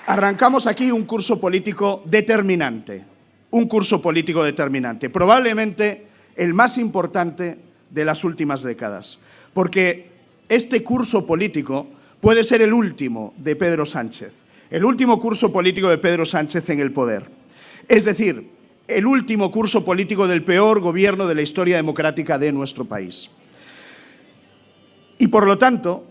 Arrancamos aquí un curso político determinante, probablemente el más importante de las últimas décadas, porque este curso político puede ser el último de Pedro Sánchez, el último curso político de Pedro Sánchez en el poder. Es decir, el último curso político del peor gobierno de la historia democrática de nuestro país. Y por lo tanto,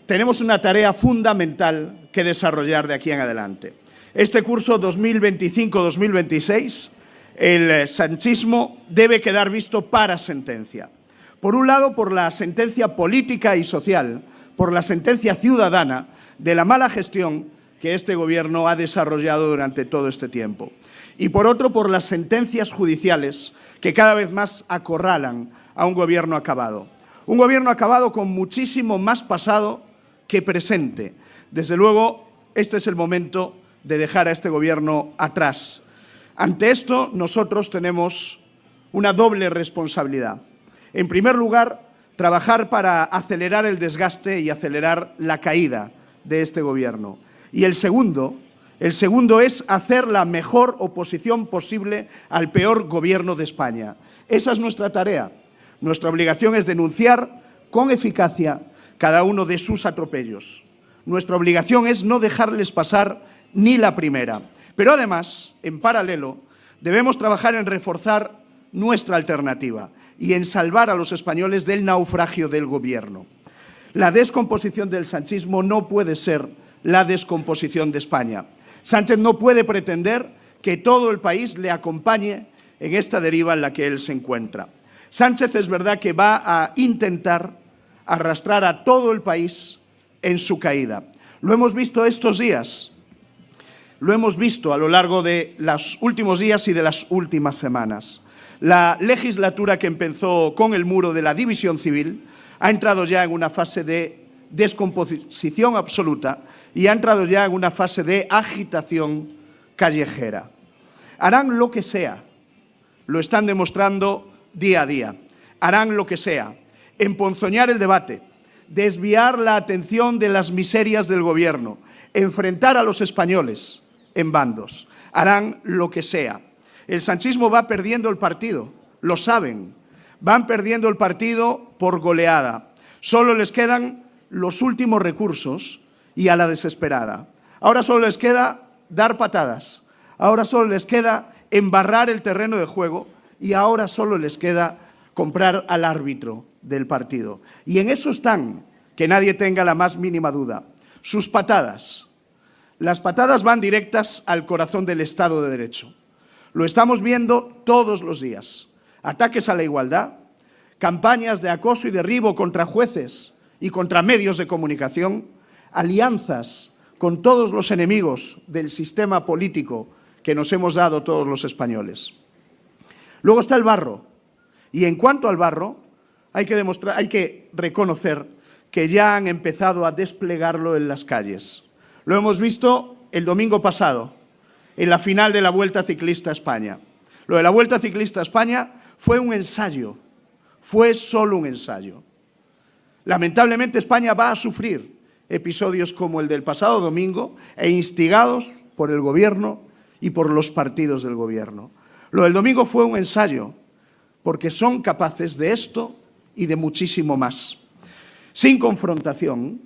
tenemos una tarea fundamental que desarrollar de aquí en adelante. Este curso 2025-2026, el sanchismo debe quedar visto para sentencia. Por un lado, por la sentencia política y social, por la sentencia ciudadana de la mala gestión que este gobierno ha desarrollado durante todo este tiempo. Y por otro, por las sentencias judiciales que cada vez más acorralan a un gobierno acabado. Un gobierno acabado con muchísimo más pasado que presente. Desde luego, este es el momento de dejar a este gobierno atrás. Ante esto, nosotros tenemos una doble responsabilidad. En primer lugar, trabajar para acelerar el desgaste y acelerar la caída de este gobierno. Y el segundo es hacer la mejor oposición posible al peor gobierno de España. Esa es nuestra tarea. Nuestra obligación es denunciar con eficacia cada uno de sus atropellos. Nuestra obligación es no dejarles pasar ni la primera. Pero además, en paralelo, debemos trabajar en reforzar nuestra alternativa y en salvar a los españoles del naufragio del gobierno. La descomposición del sanchismo no puede ser la descomposición de España. Sánchez no puede pretender que todo el país le acompañe en esta deriva en la que él se encuentra. Sánchez es verdad que va a intentar arrastrar a todo el país en su caída. Lo hemos visto estos días, lo hemos visto a lo largo de los últimos días y de las últimas semanas. La legislatura que empezó con el muro de la división civil ha entrado ya en una fase de descomposición absoluta y ha entrado ya en una fase de agitación callejera. Harán lo que sea, lo están demostrando día a día. Harán lo que sea, emponzoñar el debate, desviar la atención de las miserias del gobierno, enfrentar a los españoles en bandos. Harán lo que sea. El sanchismo va perdiendo el partido, lo saben. Van perdiendo el partido por goleada. Solo les quedan los últimos recursos y a la desesperada. Ahora solo les queda dar patadas. Ahora solo les queda embarrar el terreno de juego y ahora solo les queda comprar al árbitro del partido. Y en eso están, que nadie tenga la más mínima duda. Sus patadas. Las patadas van directas al corazón del Estado de Derecho. Lo estamos viendo todos los días. Ataques a la igualdad, campañas de acoso y derribo contra jueces y contra medios de comunicación, alianzas con todos los enemigos del sistema político que nos hemos dado todos los españoles. Luego está el barro. Y en cuanto al barro, hay que reconocer que ya han empezado a desplegarlo en las calles. Lo hemos visto el domingo pasado, en la final de la Vuelta Ciclista a España. Lo de la Vuelta Ciclista a España fue un ensayo, fue solo un ensayo. Lamentablemente España va a sufrir episodios como el del pasado domingo e instigados por el gobierno y por los partidos del gobierno. Lo del domingo fue un ensayo, porque son capaces de esto y de muchísimo más. Sin confrontación,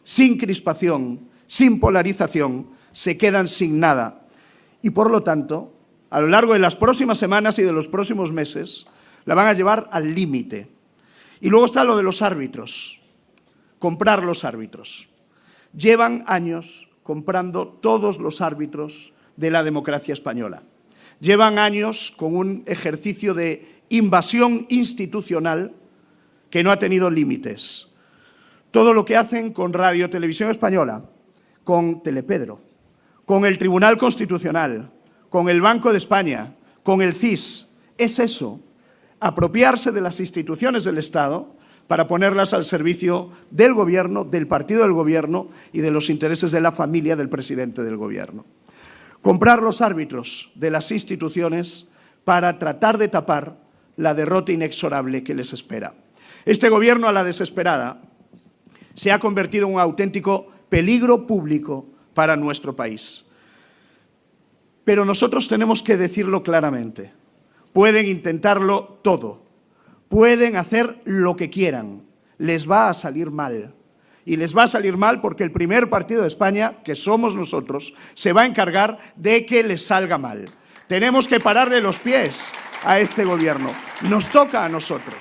sin crispación, sin polarización, se quedan sin nada. Y por lo tanto, a lo largo de las próximas semanas y de los próximos meses, la van a llevar al límite. Y luego está lo de los árbitros, comprar los árbitros. Llevan años comprando todos los árbitros de la democracia española. Llevan años con un ejercicio de invasión institucional que no ha tenido límites. Todo lo que hacen con Radio Televisión Española, con Telepedro, con el Tribunal Constitucional, con el Banco de España, con el CIS, es eso, apropiarse de las instituciones del Estado para ponerlas al servicio del gobierno, del partido del gobierno y de los intereses de la familia del presidente del gobierno. Comprar los árbitros de las instituciones para tratar de tapar la derrota inexorable que les espera. Este gobierno a la desesperada se ha convertido en un auténtico peligro público para nuestro país. Pero nosotros tenemos que decirlo claramente. Pueden intentarlo todo, pueden hacer lo que quieran, les va a salir mal. Y les va a salir mal porque el primer partido de España, que somos nosotros, se va a encargar de que les salga mal. Tenemos que pararle los pies a este gobierno. Nos toca a nosotros.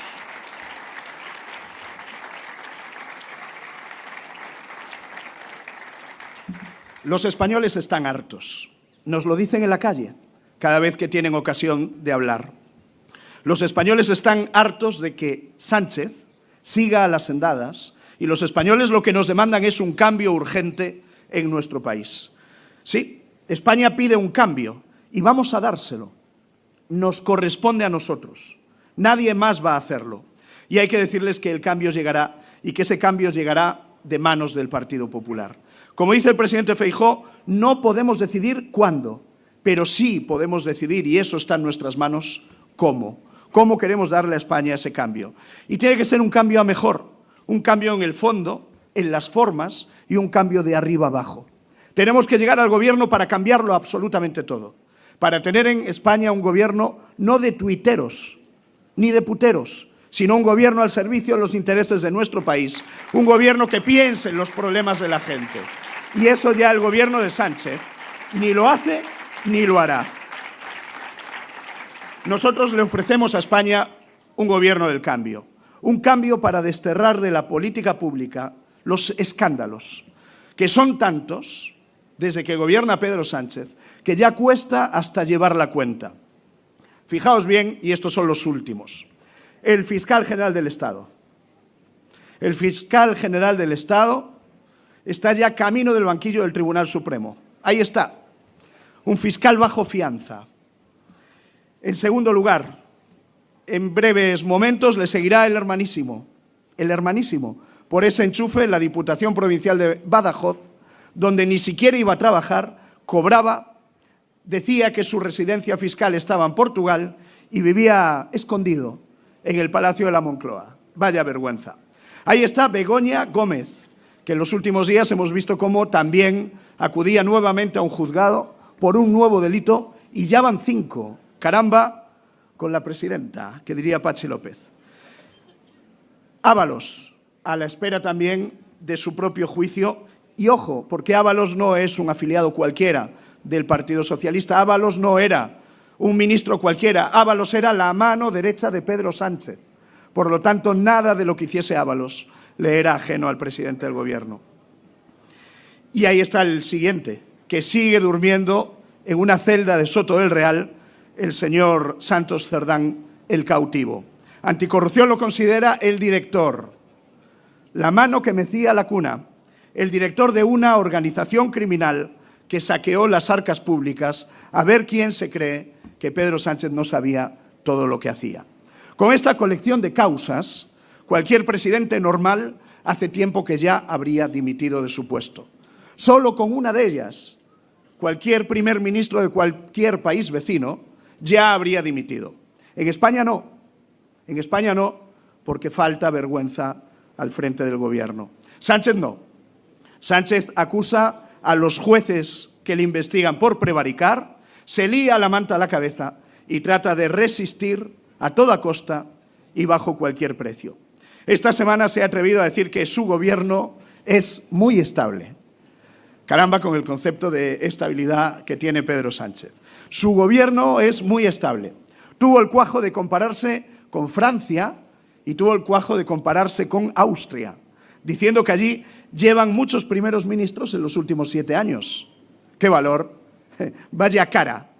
Los españoles están hartos. Nos lo dicen en la calle cada vez que tienen ocasión de hablar. Los españoles están hartos de que Sánchez siga a las sendadas y los españoles lo que nos demandan es un cambio urgente en nuestro país. Sí, España pide un cambio y vamos a dárselo. Nos corresponde a nosotros. Nadie más va a hacerlo. Y hay que decirles que el cambio llegará y que ese cambio llegará de manos del Partido Popular. Como dice el presidente Feijóo, no podemos decidir cuándo, pero sí podemos decidir, y eso está en nuestras manos, cómo. ¿Cómo queremos darle a España ese cambio? Y tiene que ser un cambio a mejor, un cambio en el fondo, en las formas y un cambio de arriba abajo. Tenemos que llegar al gobierno para cambiarlo absolutamente todo, para tener en España un gobierno no de tuiteros ni de puteros, sino un gobierno al servicio de los intereses de nuestro país, un gobierno que piense en los problemas de la gente. Y eso ya el gobierno de Sánchez ni lo hace ni lo hará. Nosotros le ofrecemos a España un gobierno del cambio, un cambio para desterrar de la política pública los escándalos, que son tantos desde que gobierna Pedro Sánchez, que ya cuesta hasta llevar la cuenta. Fijaos bien, y estos son los últimos. El fiscal general del Estado. El fiscal general del Estado está ya camino del banquillo del Tribunal Supremo. Ahí está, un fiscal bajo fianza. En segundo lugar, en breves momentos le seguirá el hermanísimo, por ese enchufe en la Diputación Provincial de Badajoz, donde ni siquiera iba a trabajar, cobraba, decía que su residencia fiscal estaba en Portugal y vivía escondido en el Palacio de la Moncloa. Vaya vergüenza. Ahí está Begoña Gómez, que en los últimos días hemos visto cómo también acudía nuevamente a un juzgado por un nuevo delito y ya van 5. Caramba con la presidenta, que diría Patxi López. Ábalos, a la espera también de su propio juicio. Y ojo, porque Ábalos no es un afiliado cualquiera del Partido Socialista. Ábalos no era un ministro cualquiera. Ábalos era la mano derecha de Pedro Sánchez. Por lo tanto, nada de lo que hiciese Ábalos le era ajeno al presidente del Gobierno. Y ahí está el siguiente, que sigue durmiendo en una celda de Soto del Real, el señor Santos Cerdán, el cautivo. Anticorrupción lo considera el director, la mano que mecía la cuna, el director de una organización criminal que saqueó las arcas públicas, a ver quién se cree que Pedro Sánchez no sabía todo lo que hacía. Con esta colección de causas, cualquier presidente normal hace tiempo que ya habría dimitido de su puesto. Solo con una de ellas, cualquier primer ministro de cualquier país vecino ya habría dimitido. En España no, porque falta vergüenza al frente del gobierno. Sánchez no. Sánchez acusa a los jueces que le investigan por prevaricar, se lía la manta a la cabeza y trata de resistir a toda costa y bajo cualquier precio. Esta semana se ha atrevido a decir que su gobierno es muy estable. Caramba con el concepto de estabilidad que tiene Pedro Sánchez. Su gobierno es muy estable. Tuvo el cuajo de compararse con Francia y tuvo el cuajo de compararse con Austria, diciendo que allí llevan muchos primeros ministros en los últimos 7 años. ¡Qué valor! Vaya cara.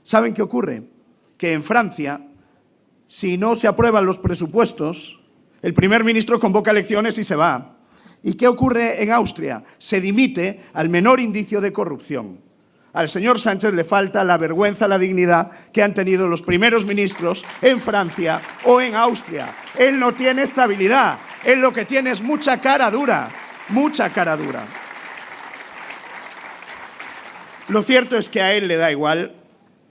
¿Saben qué ocurre? Que en Francia, si no se aprueban los presupuestos, el primer ministro convoca elecciones y se va. ¿Y qué ocurre en Austria? Se dimite al menor indicio de corrupción. Al señor Sánchez le falta la vergüenza, la dignidad que han tenido los primeros ministros en Francia o en Austria. Él no tiene estabilidad, él lo que tiene es mucha cara dura, mucha cara dura. Lo cierto es que a él le da igual,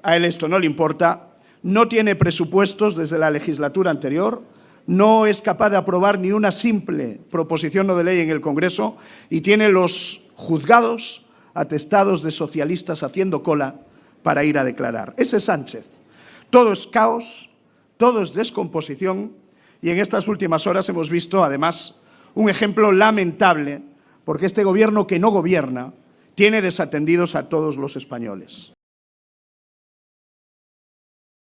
a él esto no le importa, no tiene presupuestos desde la legislatura anterior, no es capaz de aprobar ni una simple proposición no de ley en el Congreso y tiene los juzgados atestados de socialistas haciendo cola para ir a declarar. Ese es Sánchez. Todo es caos, todo es descomposición y en estas últimas horas hemos visto, además, un ejemplo lamentable porque este gobierno que no gobierna tiene desatendidos a todos los españoles.